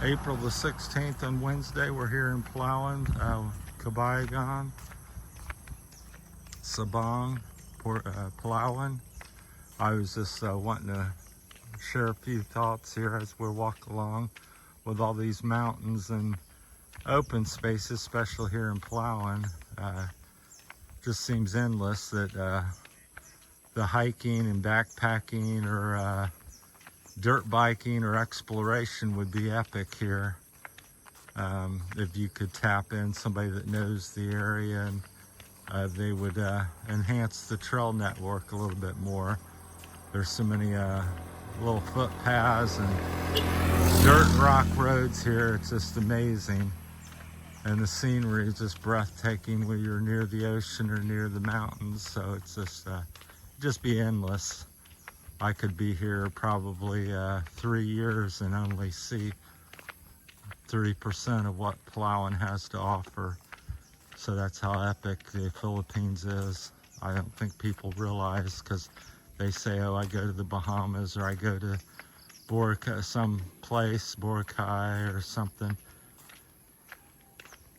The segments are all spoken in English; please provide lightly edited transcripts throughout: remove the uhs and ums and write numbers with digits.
April the 16th on Wednesday. We're here in Palawan, Kabayagan, Sabang, Palawan. I was just wanting to share a few thoughts here as we walk along with all these mountains and open spaces, especially here in Palawan. Just seems endless that the hiking and backpacking or dirt biking or exploration would be epic here. If you could tap in somebody that knows the area, and they would enhance the trail network a little bit more. There's so many little footpaths and dirt and rock roads here. It's just amazing. And the scenery is just breathtaking when you're near the ocean or near the mountains. So it's just be endless. I could be here probably 3 years and only see 30% of what Palawan has to offer. So that's how epic the Philippines is. I don't think people realize, because they say, oh, I go to the Bahamas or I go to Boracay, some place, Boracay or something.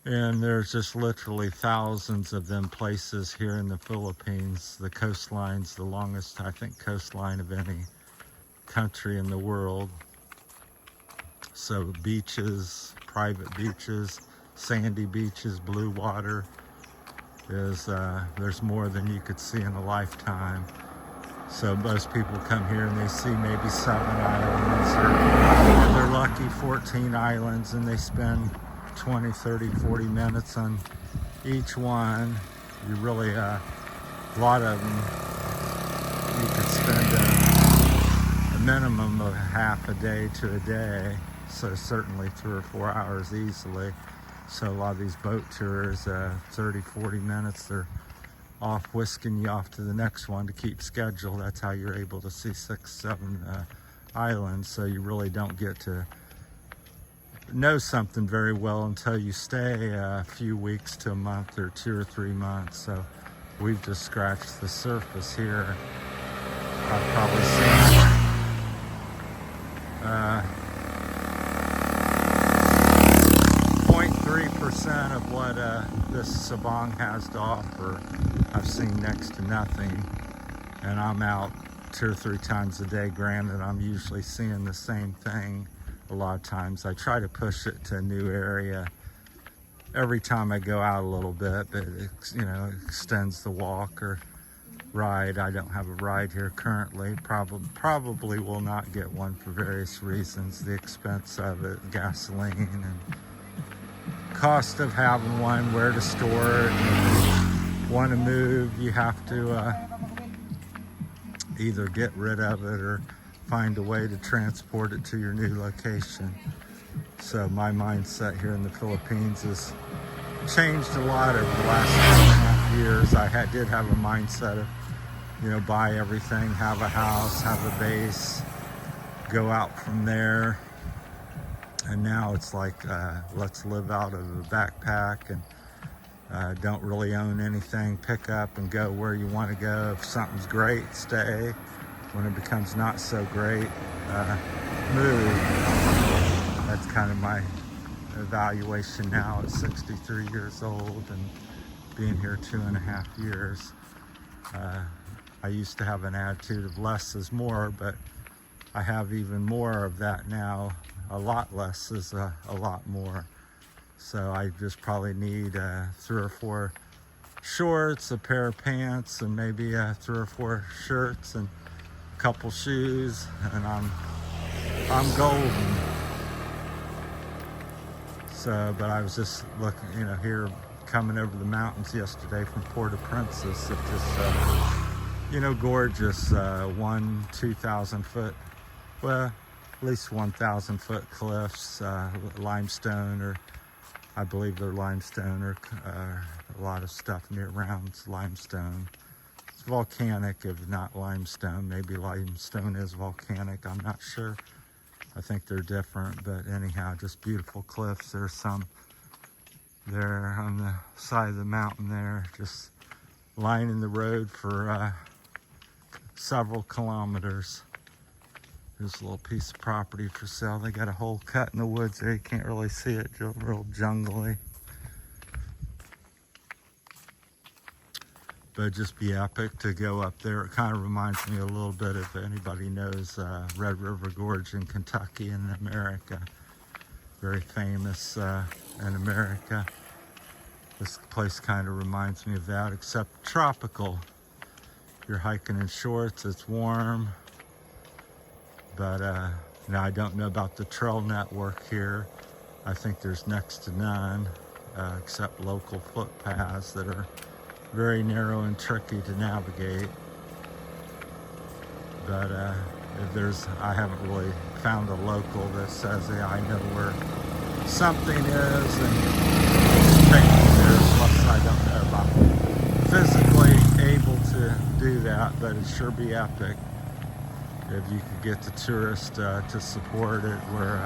And there's just literally thousands of them places here in the Philippines. The coastline's the longest, I think, coastline of any country in the world. So beaches, private beaches, sandy beaches, blue water, there's more than you could see in a lifetime. So most people come here and they see maybe 7 islands, or if they're lucky 14 islands, and they spend 20, 30, 40 minutes on each one. You really, a lot of them, you could spend a minimum of half a day to a day. So certainly 3 or 4 hours easily. So a lot of these boat tours, 30, 40 minutes, they're off whisking you off to the next one to keep schedule. That's how you're able to see 6, 7 islands. So you really don't get to know something very well until you stay a few weeks to a month or 2 or 3 months. So we've just scratched the surface here. I've probably seen 0.3% of what this Sabang has to offer. I've seen next to nothing, and I'm out 2 or 3 times a day. Granted, I'm usually seeing the same thing. A lot of times I try to push it to a new area every time I go out a little bit, but it, extends the walk or ride. I don't have a ride here currently. Probably will not get one for various reasons. The expense of it, gasoline, and cost of having one, where to store it. And if you want to move, you have to either get rid of it or find a way to transport it to your new location. So my mindset here in the Philippines has changed a lot over the last 2.5 years. I did have a mindset of, buy everything, have a house, have a base, go out from there. And now it's like, let's live out of a backpack and don't really own anything. Pick up and go where you want to go. If something's great, stay. When it becomes not so great, move. That's kind of my evaluation now at 63 years old and being here 2.5 years. I used to have an attitude of less is more, but I have even more of that now. A lot less is a lot more. So I just probably need 3 or 4 shorts, a pair of pants, and maybe 3 or 4 shirts and couple shoes, and I'm golden. So, but I was just looking, here coming over the mountains yesterday from Port-au-Prince. It's just, gorgeous. 2,000 foot, well, at least 1,000 foot cliffs, limestone, or I believe they're limestone, or a lot of stuff near around limestone. It's volcanic, if not limestone. Maybe limestone is volcanic, I'm not sure. I think they're different, but anyhow, just beautiful cliffs. There's some there on the side of the mountain there, just lining the road for several kilometers. There's a little piece of property for sale. They got a hole cut in the woods there. You can't really see it, real jungly. But it'd just be epic to go up there. It kind of reminds me a little bit, if anybody knows Red River Gorge in Kentucky in America. Very famous in America. This place kind of reminds me of that, except tropical. You're hiking in shorts, it's warm. But now I don't know about the trail network here. I think there's next to none, except local footpaths that are very narrow and tricky to navigate. But I haven't really found a local that says, yeah, I know where something is, and take me there. Plus, I don't know if I'm physically able to do that, but it'd sure be epic if you could get the tourists to support it, where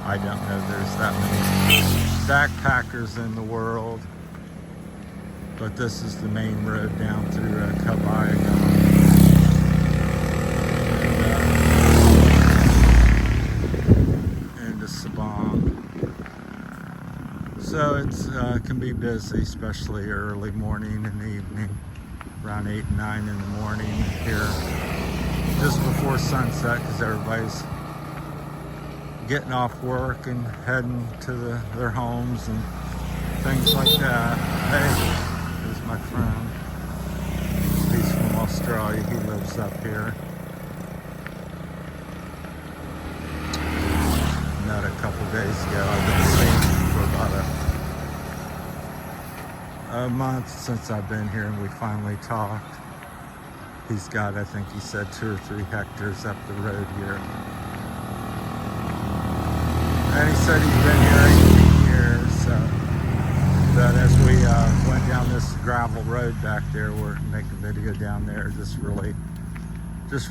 I don't know there's that many backpackers in the world. But this is the main road down through Sabang into Sabang. So it can be busy, especially early morning and evening, around 8 and 9 in the morning here, just before sunset, because everybody's getting off work and heading to their homes and things like that. Hey, there's my friend. He's from Australia. He lives up here. Met a couple days ago. I've been seeing him for about a month since I've been here, and we finally talked. He's got, I think he said, 2 or 3 hectares up the road here. And he said he's been here 18 years. So, but as we went down this gravel road back there, we're making a video down there. Just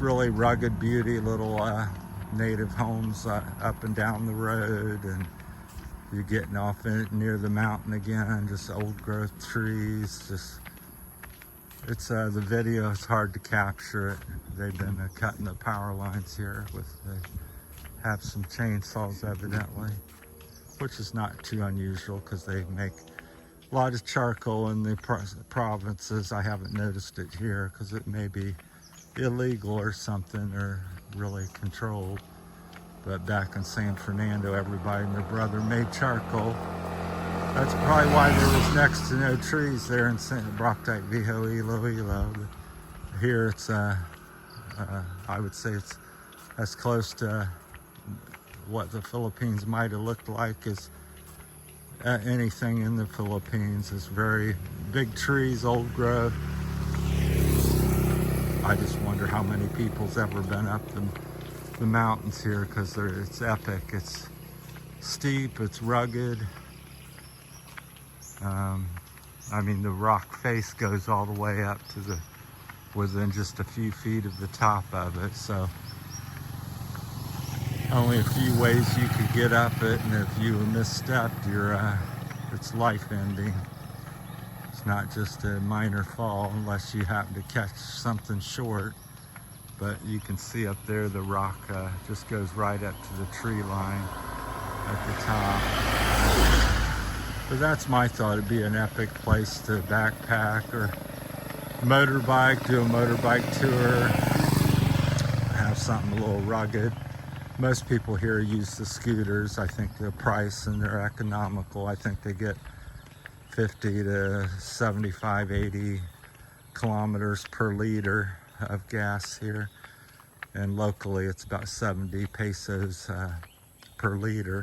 really rugged beauty, little native homes up and down the road, and you're getting off near the mountain again. Just old growth trees. It's the video is hard to capture it. They've been cutting the power lines here they have some chainsaws evidently, which is not too unusual because they make a lot of charcoal in the provinces. I haven't noticed it here because it may be illegal or something, or really controlled. But back in San Fernando, everybody and their brother made charcoal. That's probably why there was next to no trees there in Broctite Viho, Iloilo. Here it's, I would say it's as close to what the Philippines might have looked like as anything in the Philippines. It's very big trees, old growth. I just wonder how many people's ever been up the mountains here, because it's epic. It's steep, it's rugged. I mean, the rock face goes all the way up to within just a few feet of the top of it. So only a few ways you could get up it, and if you misstepped, it's life ending. It's not just a minor fall unless you happen to catch something short. But you can see up there the rock just goes right up to the tree line at the top. But that's my thought. It'd be an epic place to backpack or motorbike, do a motorbike tour, have something a little rugged. Most people here use the scooters. I think the price, and they're economical. I think they get 50 to 75, 80 kilometers per liter of gas here. And locally it's about 70 pesos per liter.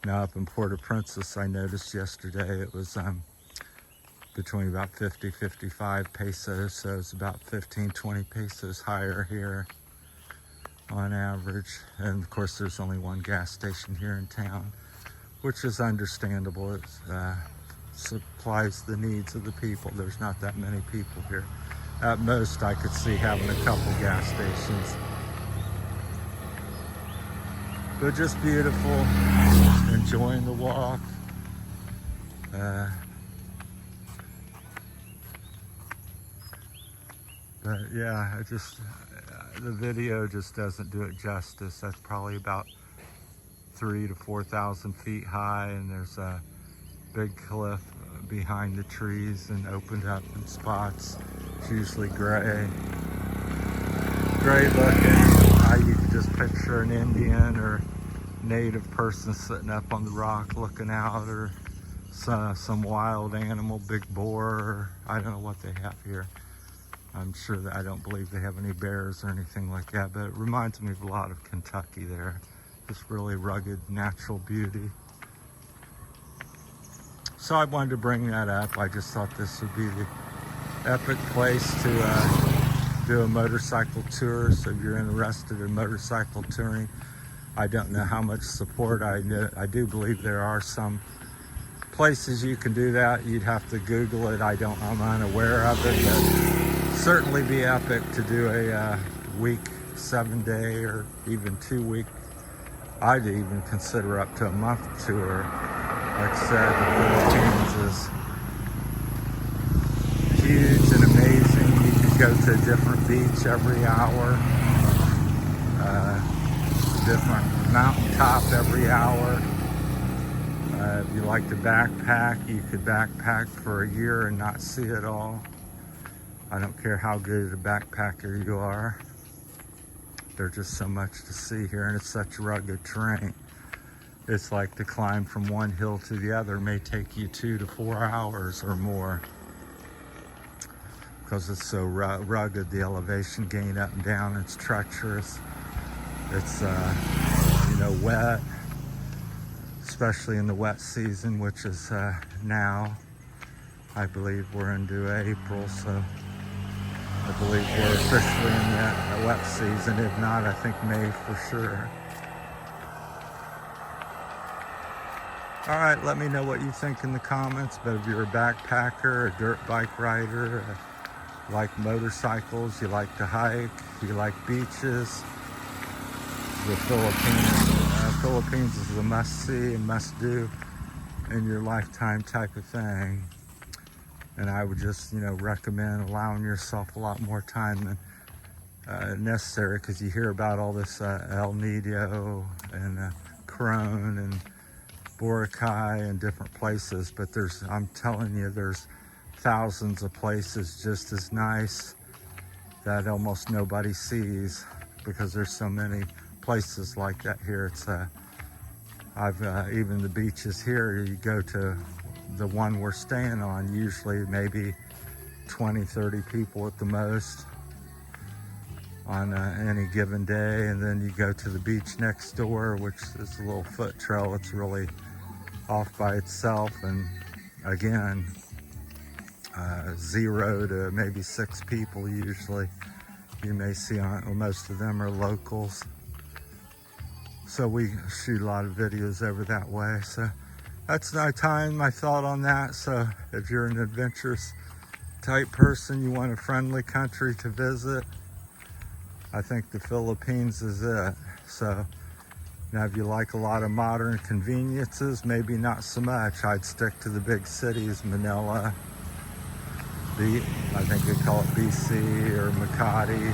Now up in Port-au-Prince, I noticed yesterday it was between about 50, 55 pesos. So it's about 15, 20 pesos higher here on average. And of course there's only one gas station here in town, which is understandable. It supplies the needs of the people. There's not that many people here. At most I could see having a couple gas stations. But just beautiful, enjoying the walk. But yeah, the video just doesn't do it justice. That's probably about 3,000 to 4,000 feet high, and there's a big cliff behind the trees and opened up in spots. It's usually gray looking. You can just picture an Indian or native person sitting up on the rock looking out, or some wild animal, big boar, or I don't know what they have here. I'm sure that I don't believe they have any bears or anything like that, but it reminds me of a lot of Kentucky there. Just really rugged natural beauty. So I wanted to bring that up. I just thought this would be the epic place to do a motorcycle tour. So if you're interested in motorcycle touring, I don't know how much support. I do believe there are some places you can do that. You'd have to Google it. I'm unaware of it, but certainly be epic to do a week, 7-day, or even 2-week. I'd even consider up to a month tour. Like I said, the Philippines is huge and amazing. You can go to a different beach every hour, different mountaintop every hour. If you like to backpack, you could backpack for a year and not see it all. I don't care how good a backpacker you are. There's just so much to see here, and it's such rugged terrain. It's like to climb from one hill to the other may take you 2 to 4 hours or more, because it's so rugged. The elevation gain up and down, it's treacherous. It's wet, especially in the wet season, which is now. I believe we're into April, so I believe we're officially in that wet season. If not, I think May for sure. All right, let me know what you think in the comments. But if you're a backpacker, a dirt bike rider, like motorcycles, you like to hike, you like beaches, the Philippines is a must-see and must-do in your lifetime type of thing. And I would just, recommend allowing yourself a lot more time than necessary, because you hear about all this El Nido and Crone and Boracay and different places, but I'm telling you, there's thousands of places just as nice that almost nobody sees, because there's so many places like that here. It's even the beaches here, you go to the one we're staying on, usually maybe 20, 30 people at the most on any given day. And then you go to the beach next door, which is a little foot trail. It's really off by itself, and again, 0 to maybe 6 people usually. You may see most of them are locals. So we shoot a lot of videos over that way. So that's my thought on that. So if you're an adventurous type person, you want a friendly country to visit, I think the Philippines is it. So now if you like a lot of modern conveniences, maybe not so much. I'd stick to the big cities, Manila, I think they call it BC or Makati,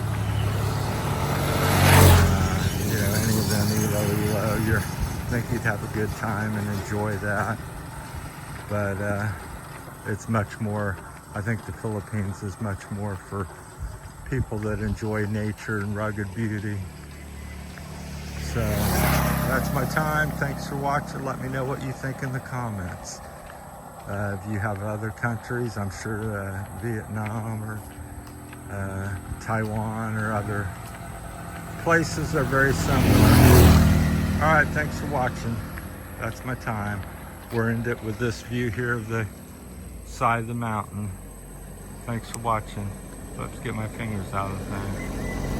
any of them, Iloilo. I think you'd have a good time and enjoy that. But it's much more, I think the Philippines is much more for people that enjoy nature and rugged beauty. So that's my time. Thanks for watching. Let me know what you think in the comments. If you have other countries, I'm sure Vietnam or Taiwan or other places are very similar. All right, thanks for watching. That's my time. We're in it with this view here of the side of the mountain. Thanks for watching. Let's get my fingers out of the thing.